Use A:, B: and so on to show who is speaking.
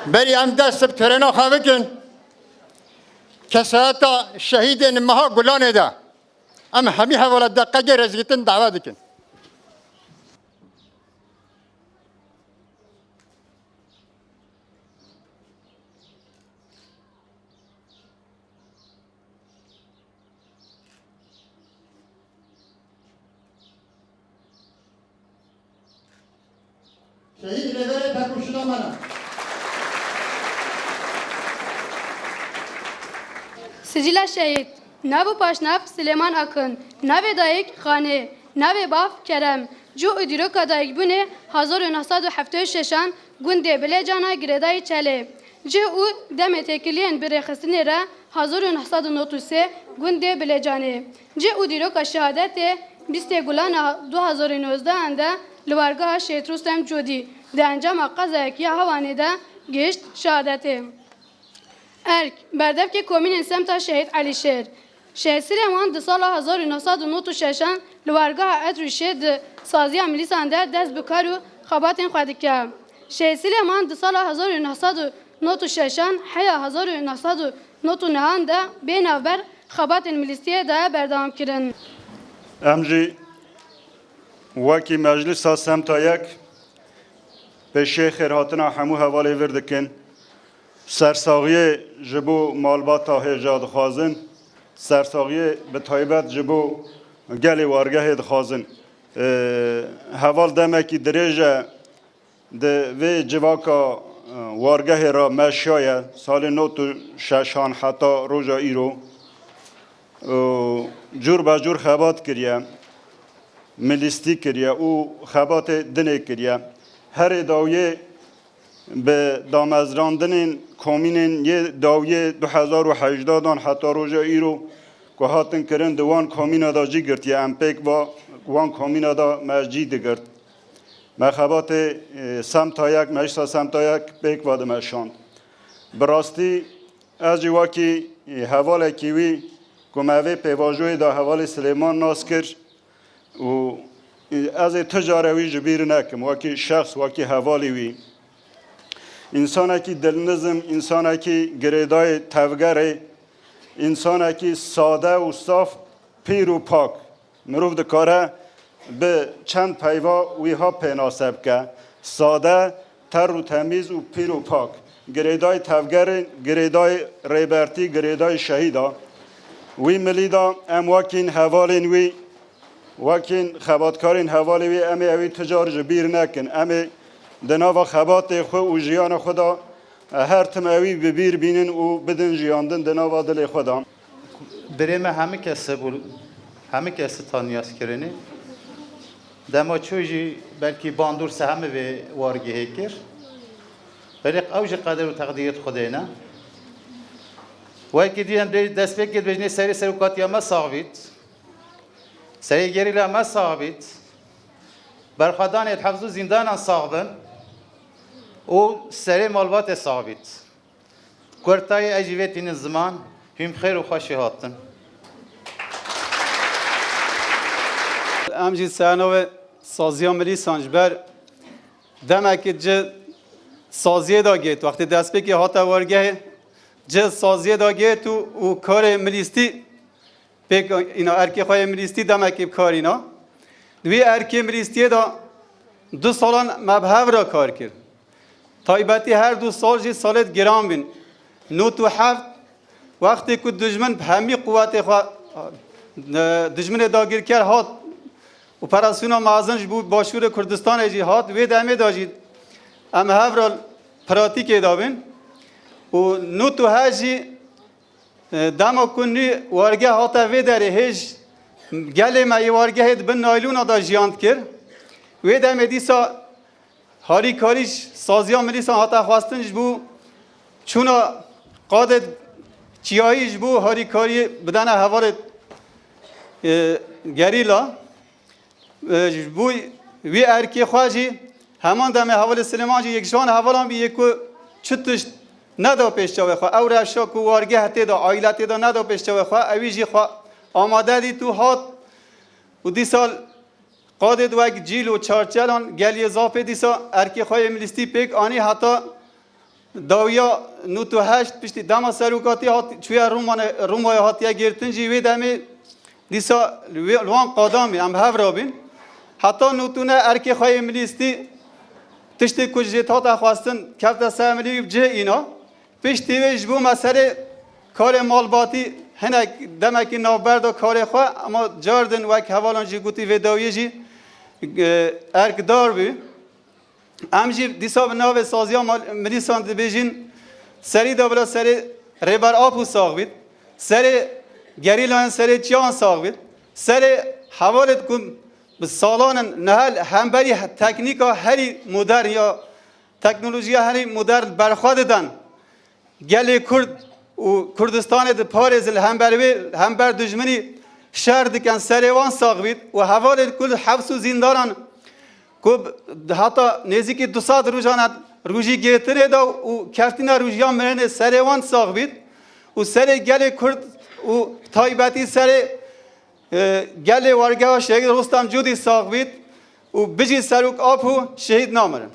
A: بری ام دست ترنا خوابکن کساتا شهید مها گلانه دا ام همی حوالا دقیقه رزگیتن دعوه دکن شهید رزاره تکوشنا منا
B: سجل شهید نو پاشناف سلیمان اکن نو دایک خانه نو باف کرم جو ادیرو کدایک بونه 1976 گنده بله جانا گردای چله جو او دم تکلین برخصنی را 1993 گنده بله جانه جو ادیرو کا شهادت 20 گلان 2019 انده لوارگاه شهید رستم جودی ده انجام قضا کی هوانه ده گشت شهادته ارک بردف که کومین سمت شهید علی شیر شهید سلیمان ده سال 1996 لوارگاه ادریشه ده سازی ملیسان در دست بکارو خباتین خواهد که شهید سلیمان ده سال 1996 حیا 1999 ده بینابر خباتین ملیسیه ده بردام کرن
C: امجی وکی مجلس سمت یک به شیخ خیرهاتنا همو حواله وردکن سرساغی جبو مالباتا هجاد خوازن سرساغی به تایبت جبو گلی وارگه دخوازن حوال دمکی دریجه ده وی جواکا وارگه را مشایه سال 96 حتی روژا ایرو جور با جور خبات کریه ملیستی کریه او خبات دنه کریه هر داویه به دامزراندن کامینن یه داویه 2018 دان حتی روژا ایرو که هاتن کرن دوان کامینا دا جی گرد یا امپیک با وان کامینا دا مرجی دگرد مخبات سمتا یک مجلس سمتا یک پیک واده مشاند براستی از جواکی حوال کیوی که موی پیواجوی دا حوال سلیمان ناس کرد و از تجاروی جبیر نکم واکی شخص واکی حوالی وی انسان کی دلنظم انسان کی گریدای تفگره انسان کی ساده و صاف پیر و پاک مروف دکاره به چند پیوا ویها پناسب که ساده تر و تمیز و پیر و پاک گریدای تفگره گریدای ریبرتی گریدای شهیدا وی ملیدا ام واکین حوالین وی واکین خباتکارین حوالی وی امی اوی تجار جبیر نکن امی دناوا خبات خو و جیان خدا هر تماوی ببیر بینن و بدن جیاندن دناوا دل خدا
D: بریم همه کسی تانیاس کرنی دما چوجی بلکی باندور سهم به وارگی هکر بلک اوج قدر و تقدیرت خداینا وای که دیدم دست بگید بجنی سری سرکاتی ما صاحبیت سری گریلا ما صاحبیت برخدان حفظ زندان صاحبن و سری مالبات صاحبیت کرتای اجیبتین زمان هم خیر و خوشی هاتن
E: امجی سرنو سازیان ملی سانجبر دمکی جه سازیه دا گیت وقتی دست بکی هاتا وارگه جه سازیه دا گیت و کار ملیستی پیک اینا ارکی خواه ملیستی دمکی بکار اینا دوی ارکی ملیستی دا 2 سالان مبهو را کار کرد تایبتی هر 2 سال جی سالت گرام بین 97 وقتی که دشمن همی قوت خواه دشمن داگیر کرد هات اپراسیون معظمش بود باشور کردستان ایجی هات وی دمه داجید ام هفرال پراتیک دابین و نوتو هجی دما کنی وارگه هاتا وی داره هج گله ما وارگه بن نایلون دا جیاند کرد وی دمه دیسا هاری کاریش سازیان ملیسان هاتا خواستنش بو چونا قادت چیاییش بو هاری کاری بدن هوار گریلا بو وی ارکی خواجی همان دم حوال سلیمان جی یک جان حوالان بی یکو چتش ندا پیش جوه خوا او رشا کو وارگه هتی دا عائلتی دا ندا پیش جوه خوا اوی جی خوا آماده دی تو هات و دی سال قادت وک جیل و چارچلان گلی اضافه دیسا ارکی خواه ملیستی پیک آنی حتی داویا نو تو هشت پشتی دما سروکاتی هات چویا رومای هاتیا گرتن جی وی دمی دیسا لوان قادامی هم هف رابین حتی نو تو نه ارکی خواهی ملیستی تشتی کجیت هات خواستن کفت ساملی بجه اینا پشتی ویش بو مسئله کار مالباتی هنک دمکی نوبرد و کار خواه اما جاردن وک حوالان جی گوتی و داویه جی ارک دار بی امجی دیسا به ناو سازیا ملیسان دبیجین سری دابلا سری ریبر آپو ساق بید سری گریلان سری چیان ساق بید سری حوالت کن به سالان نهل همبری تکنیکا هری مدرن یا تکنولوژی هری مدرن برخواد دن گلی کرد و کردستان ده پارز همبر دجمنی شهر دکن سریوان ساق بید و حوالت کل حبس و زینداران که حتی نزدیکی 200 روزانه روزی گرتره دا و کفتینا روزیان مرنه سریوان ساق بید و سری گلی کرد و تایبتی سری گلی وارگاه شهید رستم جودی ساق بید و بجی سروک آپو شهید نامرن